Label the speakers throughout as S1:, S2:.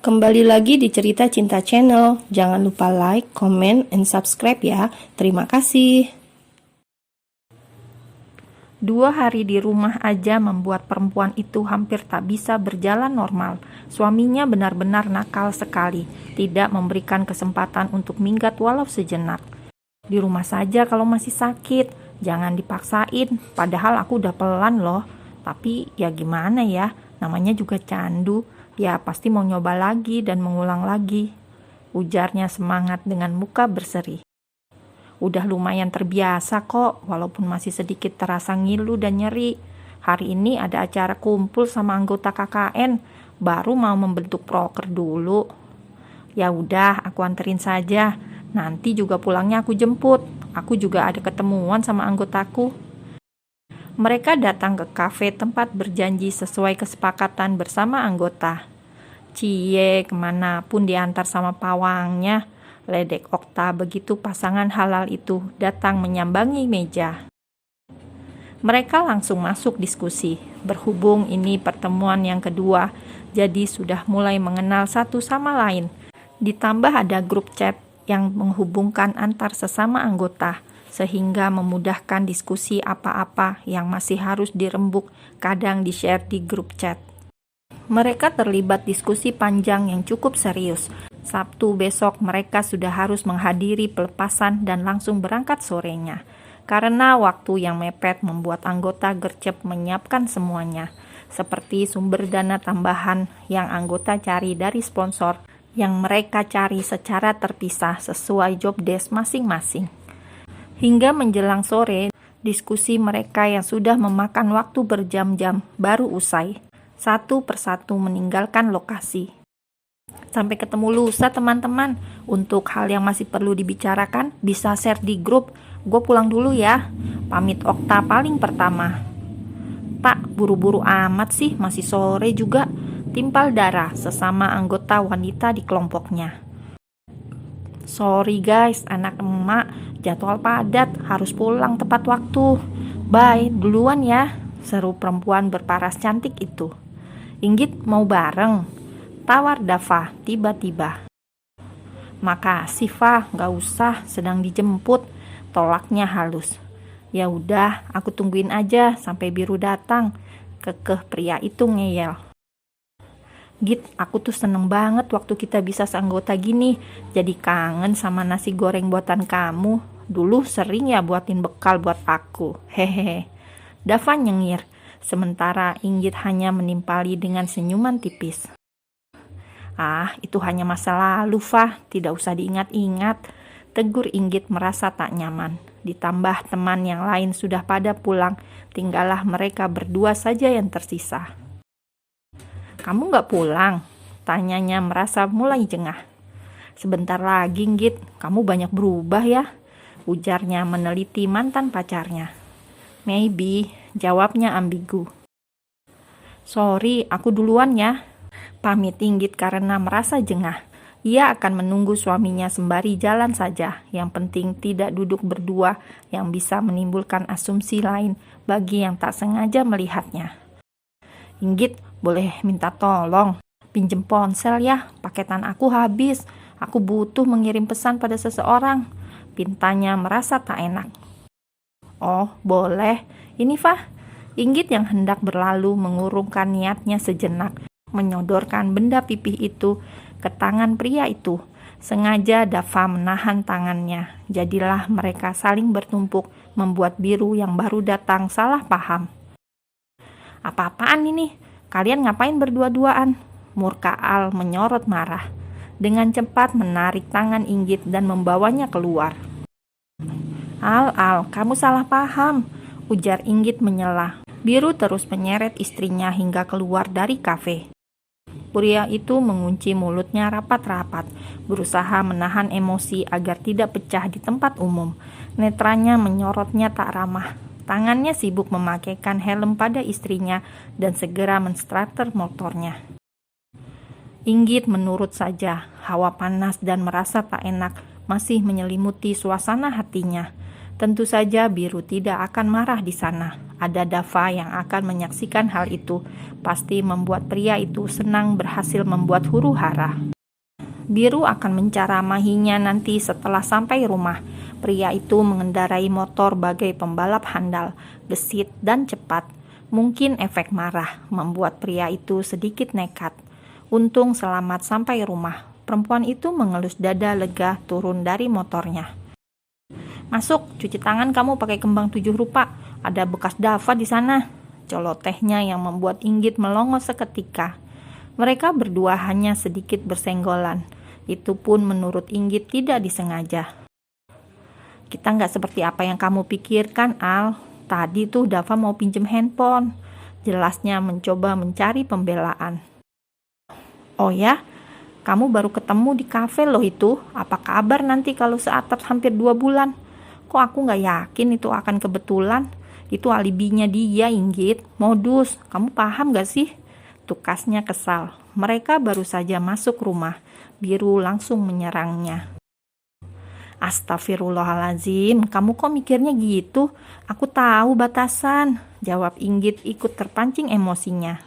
S1: Kembali lagi di Cerita Cinta Channel. Jangan lupa like, comment, and subscribe ya. Terima kasih.
S2: 2 hari di rumah aja membuat perempuan itu hampir tak bisa berjalan normal. Suaminya benar-benar nakal sekali, tidak memberikan kesempatan untuk minggat walau sejenak. Di rumah saja kalau masih sakit, jangan dipaksain, padahal aku udah pelan loh. Tapi ya gimana ya, namanya juga candu, ya pasti mau nyoba lagi dan mengulang lagi. Ujarnya semangat dengan muka berseri. Udah lumayan terbiasa kok, walaupun masih sedikit terasa ngilu dan nyeri. Hari ini ada acara kumpul sama anggota KKN, baru mau membentuk proker dulu. Ya udah, aku anterin saja. Nanti juga pulangnya aku jemput. Aku juga ada ketemuan sama anggotaku. Mereka datang ke kafe tempat berjanji sesuai kesepakatan bersama anggota. Cie, kemanapun diantar sama pawangnya. Ledek Okta begitu pasangan halal itu datang menyambangi meja. Mereka langsung masuk diskusi. Berhubung ini pertemuan yang kedua, jadi sudah mulai mengenal satu sama lain. Ditambah ada grup chat yang menghubungkan antar sesama anggota, sehingga memudahkan diskusi apa-apa yang masih harus dirembuk, kadang di-share di grup chat. Mereka terlibat diskusi panjang yang cukup serius. Sabtu besok mereka sudah harus menghadiri pelepasan dan langsung berangkat sorenya. Karena waktu yang mepet membuat anggota gercep menyiapkan semuanya. Seperti sumber dana tambahan yang anggota cari dari sponsor yang mereka cari secara terpisah sesuai job desk masing-masing. Hingga menjelang sore, diskusi mereka yang sudah memakan waktu berjam-jam baru usai. Satu persatu meninggalkan lokasi. Sampai ketemu lusa teman-teman. Untuk hal yang masih perlu dibicarakan bisa share di grup. Gue pulang dulu ya. Pamit Okta paling pertama. Tak, buru-buru amat sih, masih sore juga. Timpal darah sesama anggota wanita di kelompoknya. Sorry guys, anak emak jadwal padat, harus pulang tepat waktu. Bye, duluan ya, seru perempuan berparas cantik itu. Inggit mau bareng? Tawar Dava tiba-tiba. Makasih Fa, gak usah, sedang dijemput. Tolaknya halus. Ya udah, aku tungguin aja sampai Biru datang. Kekeh pria itu ngeyel. Git, aku tuh seneng banget waktu kita bisa seanggota gini. Jadi kangen sama nasi goreng buatan kamu. Dulu sering ya buatin bekal buat aku. Hehehe. Dava nyengir, sementara Inggit hanya menimpali dengan senyuman tipis. Ah, itu hanya masa lalu, Fah. Tidak usah diingat-ingat. Tegur Inggit merasa tak nyaman. Ditambah teman yang lain sudah pada pulang. Tinggallah mereka berdua saja yang tersisa. Kamu gak pulang? Tanyanya merasa mulai jengah. Sebentar lagi, Inggit. Kamu banyak berubah ya? Ujarnya meneliti mantan pacarnya. Maybe, jawabnya ambigu. Sorry, aku duluan ya. Pamit Inggit karena merasa jengah. Ia akan menunggu suaminya sembari jalan saja. Yang penting tidak duduk berdua yang bisa menimbulkan asumsi lain bagi yang tak sengaja melihatnya. Inggit, boleh minta tolong? Pinjem ponsel ya, paketan aku habis. Aku butuh mengirim pesan pada seseorang. Pintanya merasa tak enak. Oh, boleh. Ini Fah. Inggit yang hendak berlalu mengurungkan niatnya sejenak. Menyodorkan benda pipih itu ke tangan pria itu. Sengaja Dava menahan tangannya. Jadilah mereka saling bertumpuk, membuat Biru yang baru datang salah paham. Apa-apaan ini? Kalian ngapain berdua-duaan? Murka Al menyorot marah. Dengan cepat menarik tangan Inggit dan membawanya keluar. Al, kamu salah paham, ujar Inggit menyela. Biru terus menyeret istrinya hingga keluar dari kafe. Pria itu mengunci mulutnya rapat-rapat, berusaha menahan emosi agar tidak pecah di tempat umum. Netranya menyorotnya tak ramah. Tangannya sibuk memakaikan helm pada istrinya dan segera menstarter motornya. Inggit menurut saja. Hawa panas dan merasa tak enak masih menyelimuti suasana hatinya. Tentu saja Biru tidak akan marah di sana. Ada Dava yang akan menyaksikan hal itu. Pasti membuat pria itu senang berhasil membuat huru-hara. Biru akan menceramahinya nanti setelah sampai rumah. Pria itu mengendarai motor bagai pembalap handal, gesit dan cepat. Mungkin efek marah membuat pria itu sedikit nekat. Untung selamat sampai rumah. Perempuan itu mengelus dada lega turun dari motornya. Masuk, cuci tangan kamu pakai kembang 7 rupa. Ada bekas Dava di sana. Celotehnya yang membuat Inggit melongo seketika. Mereka berdua hanya sedikit bersenggolan. Itu pun menurut Inggit tidak disengaja. Kita nggak seperti apa yang kamu pikirkan, Al. Tadi tuh Dava mau pinjem handphone. Jelasnya mencoba mencari pembelaan. Oh ya? Kamu baru ketemu di kafe loh itu. Apa kabar nanti kalau seatap hampir 2 bulan? Kok aku nggak yakin itu akan kebetulan? Itu alibinya dia, Inggit. Modus, kamu paham gak sih? Tukasnya kesal. Mereka baru saja masuk rumah. Biru langsung menyerangnya. Astagfirullahaladzim, kamu kok mikirnya gitu? Aku tahu batasan, jawab Inggit ikut terpancing emosinya.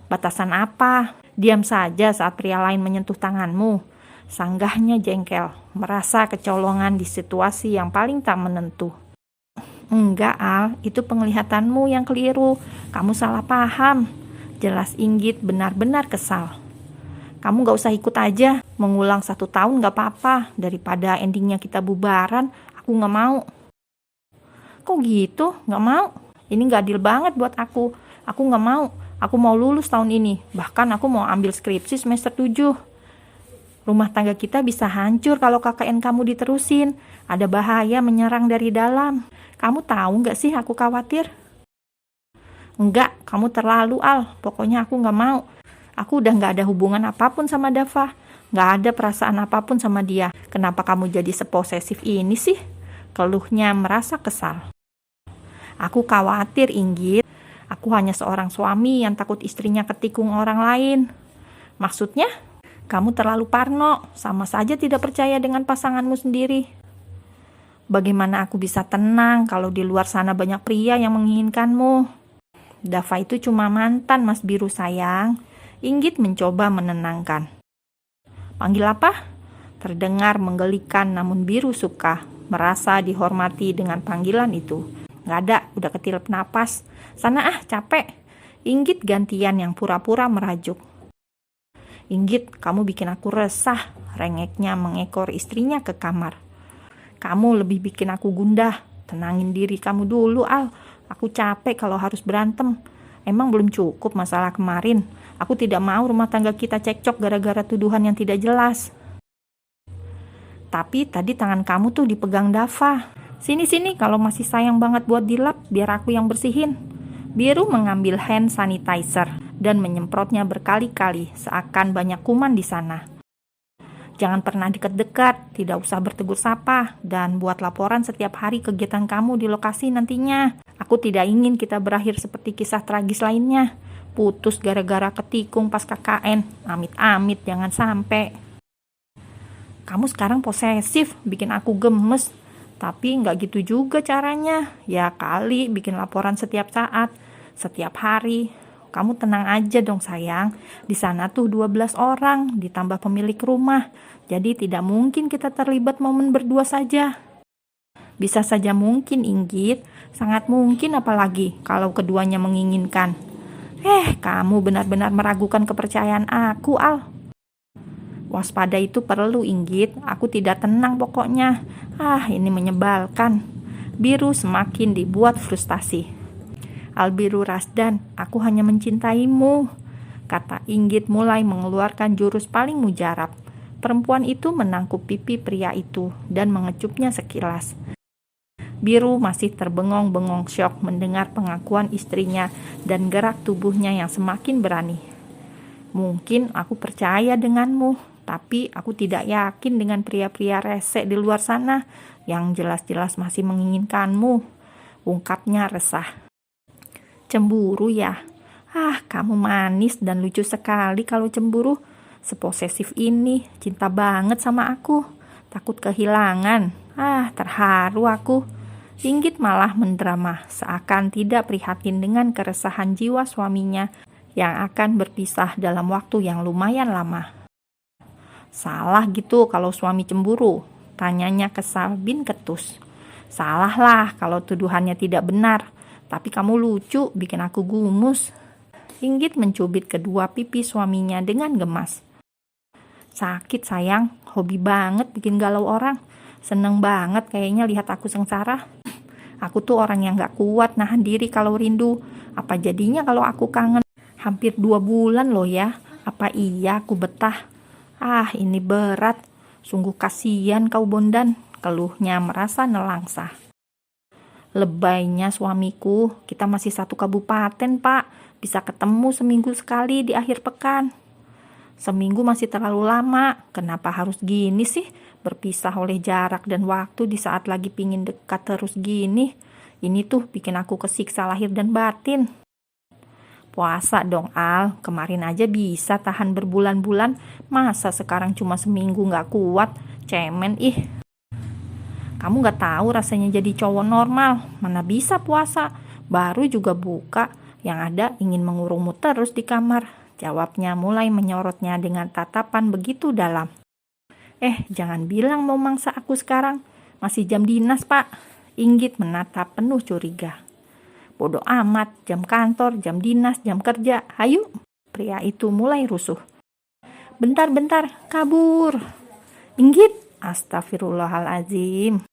S2: Batasan apa? Diam saja saat pria lain menyentuh tanganmu. Sanggahnya jengkel, merasa kecolongan di situasi yang paling tak menentu. Enggak, Al, itu penglihatanmu yang keliru. Kamu salah paham. Jelas Inggit benar-benar kesal. Kamu gak usah ikut aja. Mengulang 1 tahun gak apa-apa. Daripada endingnya kita bubaran, aku gak mau. Kok gitu? Gak mau? Ini gak adil banget buat aku. Aku gak mau. Aku mau lulus tahun ini. Bahkan aku mau ambil skripsi semester 7. Rumah tangga kita bisa hancur kalau KKN kamu diterusin. Ada bahaya menyerang dari dalam. Kamu tahu gak sih aku khawatir? Enggak, kamu terlalu, Al. Pokoknya aku gak mau. Aku udah gak ada hubungan apapun sama Dava. Gak ada perasaan apapun sama dia. Kenapa kamu jadi seposesif ini sih? Keluhnya merasa kesal. Aku khawatir, Inggit. Aku hanya seorang suami yang takut istrinya ketikung orang lain. Maksudnya? Kamu terlalu parno, sama saja tidak percaya dengan pasanganmu sendiri. Bagaimana aku bisa tenang kalau di luar sana banyak pria yang menginginkanmu? Dava itu cuma mantan, Mas Biru sayang. Inggit mencoba menenangkan. Panggil apa? Terdengar menggelikan namun Biru suka. Merasa dihormati dengan panggilan itu. Gak ada, udah ketilep napas. Sana capek. Inggit gantian yang pura-pura merajuk. Inggit, kamu bikin aku resah. Rengeknya mengekor istrinya ke kamar. Kamu lebih bikin aku gundah. Tenangin diri kamu dulu, Al. Aku capek kalau harus berantem. Emang belum cukup masalah kemarin. Aku tidak mau rumah tangga kita cekcok gara-gara tuduhan yang tidak jelas. Tapi tadi tangan kamu tuh dipegang Dava. Sini-sini kalau masih sayang banget buat dilap, biar aku yang bersihin. Biru mengambil hand sanitizer dan menyemprotnya berkali-kali, seakan banyak kuman di sana. Jangan pernah dekat-dekat, tidak usah bertegur sapa, dan buat laporan setiap hari kegiatan kamu di lokasi nantinya. Aku tidak ingin kita berakhir seperti kisah tragis lainnya. Putus gara-gara ketikung pas KKN. Amit-amit, jangan sampai. Kamu sekarang posesif, bikin aku gemes. Tapi nggak gitu juga caranya. Ya kali bikin laporan setiap saat, setiap hari. Kamu tenang aja dong sayang. Di sana tuh 12 orang, ditambah pemilik rumah. Jadi tidak mungkin kita terlibat momen berdua saja. Bisa saja mungkin, Inggit. Sangat mungkin apalagi kalau keduanya menginginkan. Kamu benar-benar meragukan kepercayaan aku, Al. Waspada itu perlu, Inggit. Aku tidak tenang pokoknya. Ini menyebalkan. Biru semakin dibuat frustasi. Al Biru Rasdan, aku hanya mencintaimu, kata Inggit mulai mengeluarkan jurus paling mujarab. Perempuan itu menangkup pipi pria itu dan mengecupnya sekilas. Biru masih terbengong-bengong syok mendengar pengakuan istrinya dan gerak tubuhnya yang semakin berani. Mungkin aku percaya denganmu, tapi aku tidak yakin dengan pria-pria resek di luar sana yang jelas-jelas masih menginginkanmu, ungkapnya resah. Cemburu ya? Kamu manis dan lucu sekali kalau cemburu. Seposesif ini, cinta banget sama aku. Takut kehilangan. Terharu aku. Inggit malah mendrama, seakan tidak prihatin dengan keresahan jiwa suaminya yang akan berpisah dalam waktu yang lumayan lama. Salah gitu kalau suami cemburu, tanyanya kesal bin ketus. Salah lah kalau tuduhannya tidak benar, tapi kamu lucu, bikin aku gumus. Inggit mencubit kedua pipi suaminya dengan gemas. Sakit sayang, hobi banget bikin galau orang. Seneng banget kayaknya lihat aku sengsara. Aku tuh orang yang gak kuat nahan diri kalau rindu. Apa jadinya kalau aku kangen? Hampir 2 bulan loh ya. Apa iya aku betah? Ah, ini berat. Sungguh kasihan kau Bondan, keluhnya merasa nelangsa. Lebaynya suamiku, kita masih satu kabupaten pak. Bisa ketemu seminggu sekali di akhir pekan. Seminggu masih terlalu lama, kenapa harus gini sih? Berpisah oleh jarak dan waktu di saat lagi pingin dekat terus gini. Ini tuh bikin aku kesiksa lahir dan batin. Puasa dong Al, kemarin aja bisa tahan berbulan-bulan, masa sekarang cuma seminggu gak kuat, cemen ih. Kamu gak tahu rasanya jadi cowok normal, mana bisa puasa, baru juga buka, yang ada ingin mengurungmu terus di kamar. Jawabnya mulai menyorotnya dengan tatapan begitu dalam. Jangan bilang mau mangsa aku sekarang, masih jam dinas pak. Inggit menatap penuh curiga. Bodoh amat, jam kantor, jam dinas, jam kerja, hayu. Pria itu mulai rusuh. Bentar-bentar, kabur. Inggit, astagfirullahalazim.